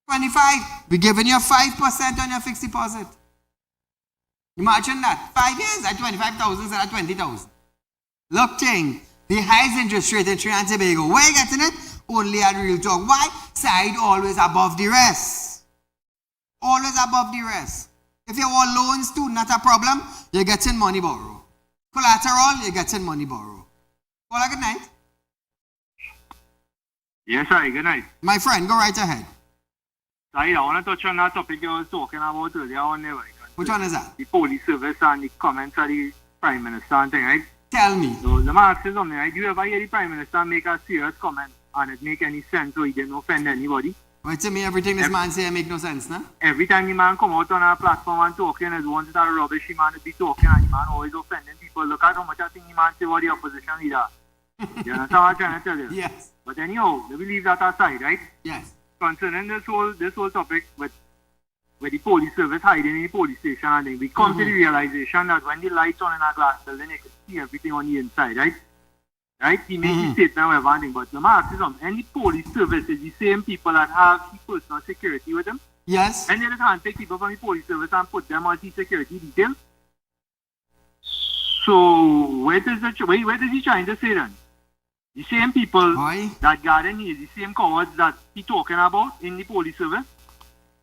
25, we're giving you 5% on your fixed deposit. Imagine that. 5 years at 25,000 instead of 20,000. Look, thing, the highest interest rate in Trinidad and Tobago. Where are you getting it? Only at Real Talk. Why? Side always above the rest. Always above the rest. If you want loans too, not a problem. You're getting money borrow. Collateral, you're getting money borrow. Well, good night. Yes, sir. Good night. My friend, go right ahead. Saeed, I want to touch on that topic you were talking about earlier on there. Which one is that? The police service and the comments of the Prime Minister and thing, right? Tell me. So let me ask you something, right? Do you ever hear the Prime Minister make a serious comment and it make any sense so he didn't offend anybody? Wait to me, everything this man say make no sense, nah? Every time the man come out on a platform and talking, as once that rubbish, the man will be talking and the man always offending people. Look at how much I think the man say what the opposition leader. You understand what I'm trying to tell you? Yes. But anyhow, let me leave that aside, right? Yes. Concerning this whole topic with the police service hiding in the police station and then we come to the realization that when the lights on in a glass building, you can see everything on the inside, right? Right? He makes the statement with everything, but let me ask you something. Any police service is the same people that have the personal security with them? Yes. And they just can't take people from the police service and put them on the security detail? So where does he trying to say then? The same people that garden is the same cowards that he talking about in the police service?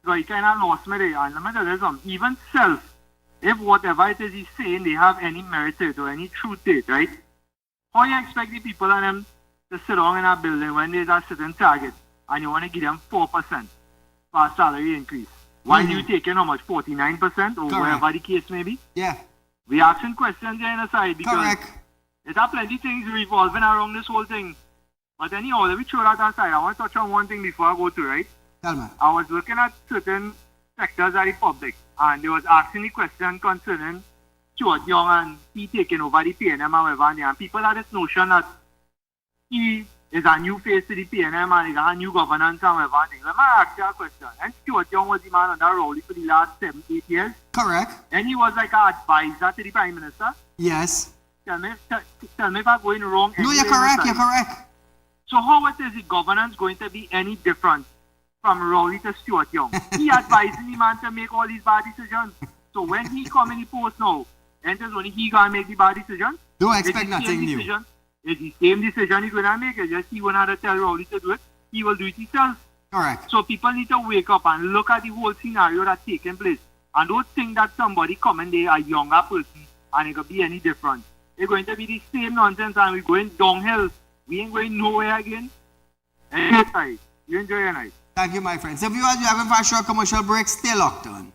So he kind of lost me there. And let me tell you something. Even self, if whatever it is he's saying, they have any merit to it or any truth to it, right? How you expect the people and them to sit down in a building when there's a certain target and you want to give them 4% for a salary increase? While you taking how much? 49% or whatever the case may be? Yeah. We asking questions there on the side because there's a plenty of things revolving around this whole thing. But anyhow, let me throw that aside. I want to touch on one thing before I go to, right? Tell me. I was looking at certain sectors of the public and they was asking the question concerning Stuart Young and he taking over the PNM and whatever, and people had this notion that he is a new face to the PNM and he got a new governance and whatever. Let me ask you a question. And Stuart Young was the man under Rowley for the last 7-8 years. Correct. And he was like an advisor to the Prime Minister. Yes. Tell me if I'm going wrong. No, you're correct, you're correct. So how is the governance going to be any different from Rowley to Stuart Young? He advising the man to make all these bad decisions. So when he come in the post now, and just only he gonna make the bad decision. Don't expect nothing new. It's the same decision he's gonna make. It's just he won't have to tell Rowley to do it. He will do it himself. Correct. So people need to wake up and look at the whole scenario that's taking place. And don't think that somebody coming there, a younger person, and it could be any different. It's going to be the same nonsense and we're going downhill. We ain't going nowhere again. And you enjoy your night. Thank you, my friend. So viewers, we're having for a short commercial break. Stay locked on.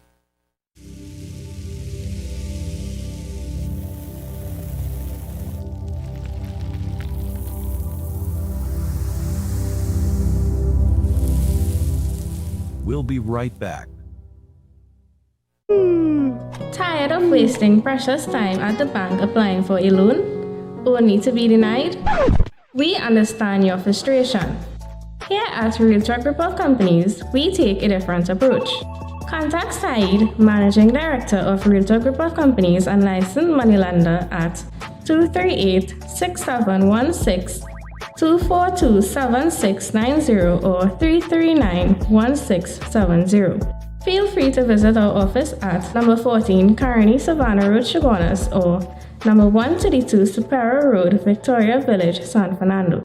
We'll be right back. Tired of wasting precious time at the bank applying for a loan? Only to be denied? We understand your frustration. Here at Realtalk Group of Companies, we take a different approach. Contact Saieed, Managing Director of Realtalk Group of Companies and licensed moneylender at 238-6716, 242-7690 or 339-1670. Feel free to visit our office at number 14 Carney Savannah Road, Chaguanas or number 132 Superior Road, Victoria Village, San Fernando.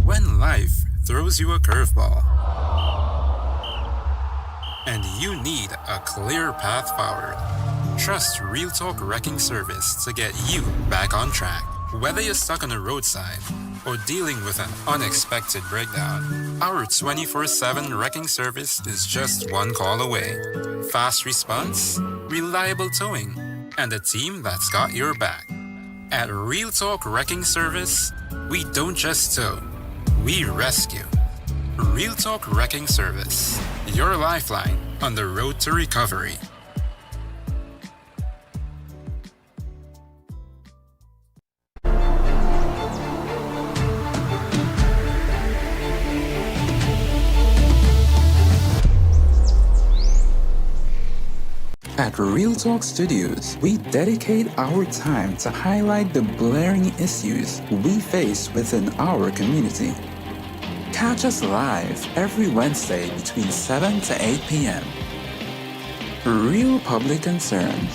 When life throws you a curveball and you need a clear path forward, trust Realtalk Wrecking Service to get you back on track. Whether you're stuck on the roadside or dealing with an unexpected breakdown, our 24/7 wrecking service is just one call away. Fast response, reliable towing, and a team that's got your back. At Realtalk Wrecking Service, we don't just tow, we rescue. Realtalk Wrecking Service, your lifeline on the road to recovery. At Realtalk Studios, we dedicate our time to highlight the glaring issues we face within our community. Catch us live every Wednesday between 7 to 8 p.m. Real Public Concern.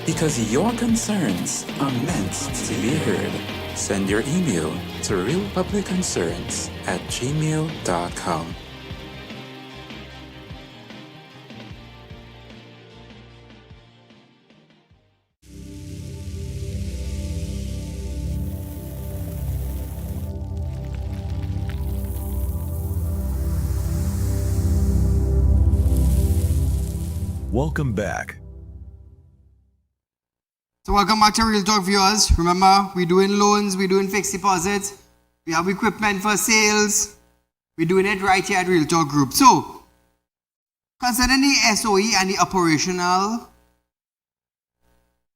Because your concerns are meant to be heard. Send your email to realpublicconcerns@gmail.com. Welcome back. So welcome back to Real Talk, viewers. Remember, we're doing loans, we're doing fixed deposits, we have equipment for sales. We're doing it right here at Real Talk Group. So, considering the SOE and the operational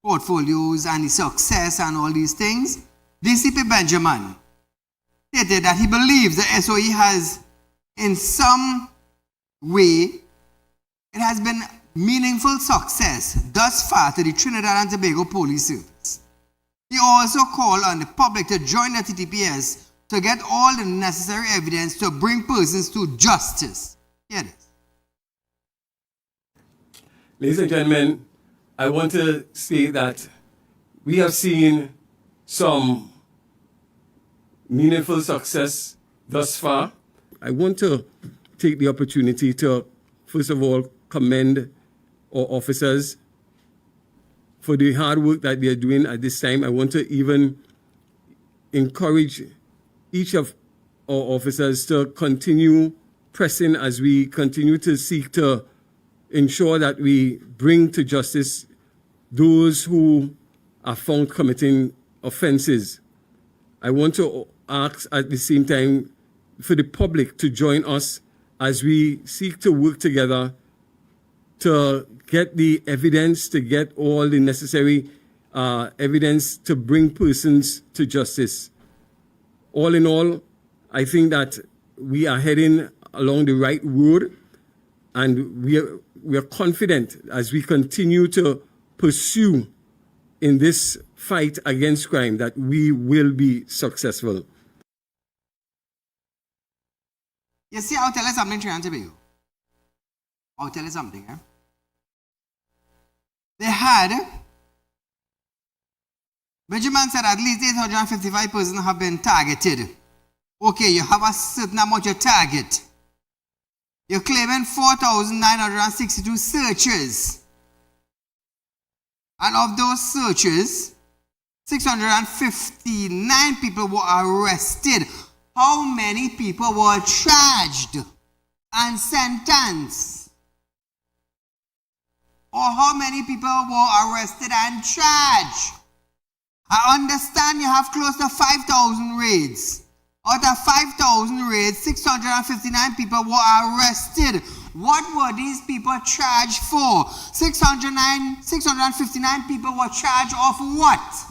portfolios and the success and all these things, DCP Benjamin stated that he believes the SOE has, in some way, it has been meaningful success thus far to the Trinidad and Tobago Police Service. He also called on the public to join the TTPS to get all the necessary evidence to bring persons to justice. Here it is. Ladies and gentlemen, I want to state that we have seen some meaningful success thus far. I want to take the opportunity to, first of all, commend our officers for the hard work that they are doing at this time. I want to even encourage each of our officers to continue pressing as we continue to seek to ensure that we bring to justice those who are found committing offenses. I want to ask at the same time for the public to join us as we seek to work together to get the evidence, to get all the necessary evidence to bring persons to justice. All in all, I think that we are heading along the right road, and we are confident as we continue to pursue in this fight against crime that we will be successful. You see, I'll tell you something, Trinidad and Tobago. I'll tell you something, eh? They had, Benjamin said at least 855 persons have been targeted. Okay, you have a certain amount you target. You're claiming 4,962 searches. And of those searches, 659 people were arrested. How many people were charged and sentenced? Or how many people were arrested and charged? I understand you have close to 5,000 raids. Out of 5,000 raids, 659 people were arrested. What were these people charged for? 659 people were charged of what?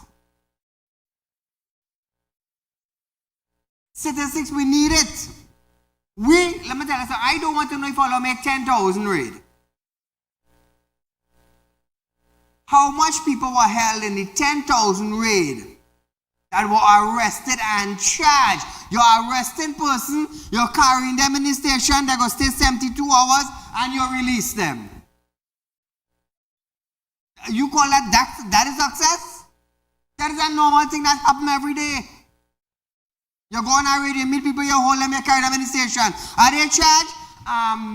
Statistics, we need it. Let me tell you, I don't want to know if I'll make 10,000 raid. How much people were held in the 10,000 raid that were arrested and charged? You're arresting person, you're carrying them in the station, they're going to stay 72 hours, and you release them. You call that is success? That is a normal thing that happens every day. You go on a raid, you meet people, you hold them, you carry them in the station. Are they charged?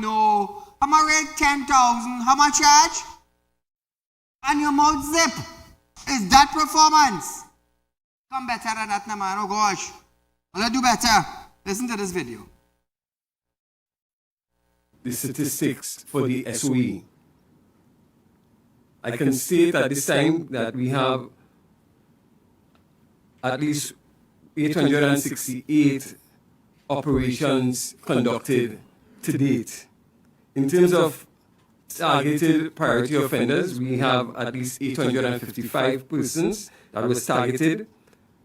No. How much rate? 10,000. How much charge? And your mouth zip. Is that performance? Come better than that, man. Oh gosh. Well, do better. Listen to this video. The statistics for the SOE. I can state at this time that we have at least 868 operations conducted to date. In terms of targeted priority offenders, we have at least 855 persons that was targeted,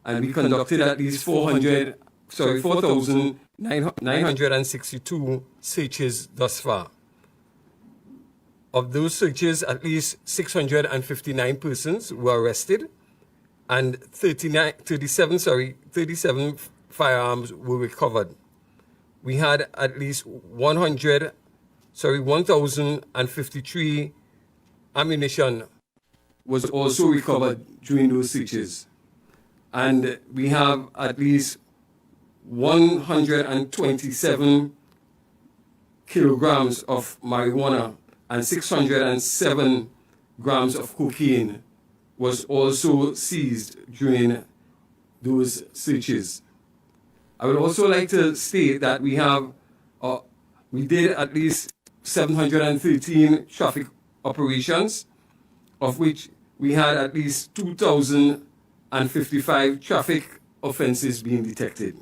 and we conducted at least 4,962 searches thus far. Of those searches, at least 659 persons were arrested, and 37 firearms were recovered. We had at least 1,053 ammunition was also recovered during those searches. And we have at least 127 kilograms of marijuana and 607 grams of cocaine was also seized during those searches. I would also like to state that we did at least 713 traffic operations, of which we had at least 2,055 traffic offenses being detected.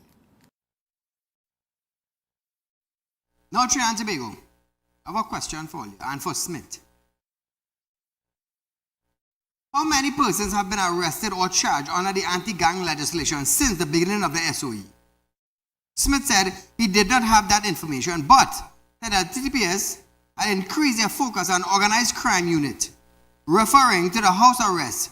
Now, Trinidad and Tobago, I have a question for you and for Smith. How many persons have been arrested or charged under the anti-gang legislation since the beginning of the SOE? Smith said he did not have that information, but said that TTPS had increased their focus on organized crime unit, referring to the house arrest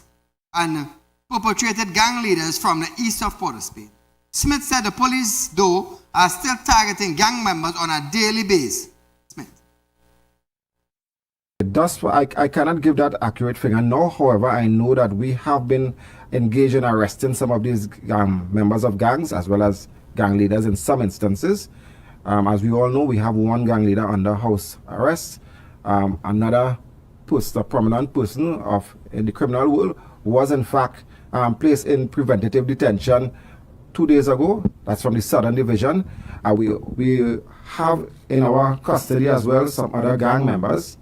and perpetrated gang leaders from the east of Port of Spain. Smith said the police, though, are still targeting gang members on a daily basis. I cannot give that accurate figure now. However, I know that we have been engaged in arresting some of these members of gangs as well as gang leaders in some instances. As we all know, we have one gang leader under house arrest. Another person, a prominent person in the criminal world, was in fact placed in preventative detention 2 days ago. That's from the Southern Division. We have in our custody as well some other gang members,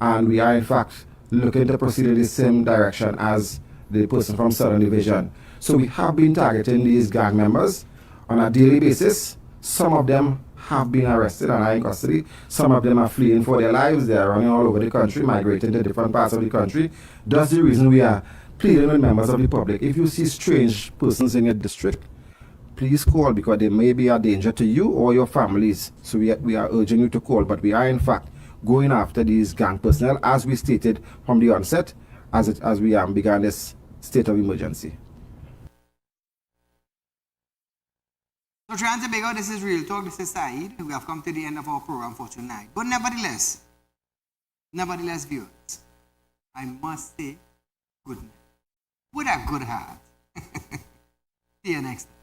and we are in fact looking to proceed in the same direction as the person from Southern Division. So we have been targeting these gang members on a daily basis. Some of them have been arrested and are in custody. Some of them are fleeing for their lives. They are running all over the country, migrating to different parts of the country. That's the reason we are pleading with members of the public. If you see strange persons in your district, please call, because they may be a danger to you or your families. So we are urging you to call, but we are in fact going after these gang personnel, as we stated from the onset, as we began this state of emergency. So, Trinidad and Tobago, this is Real Talk. This is Saeed. We have come to the end of our program for tonight. But nevertheless, viewers, I must say good night with a good heart. See you next time.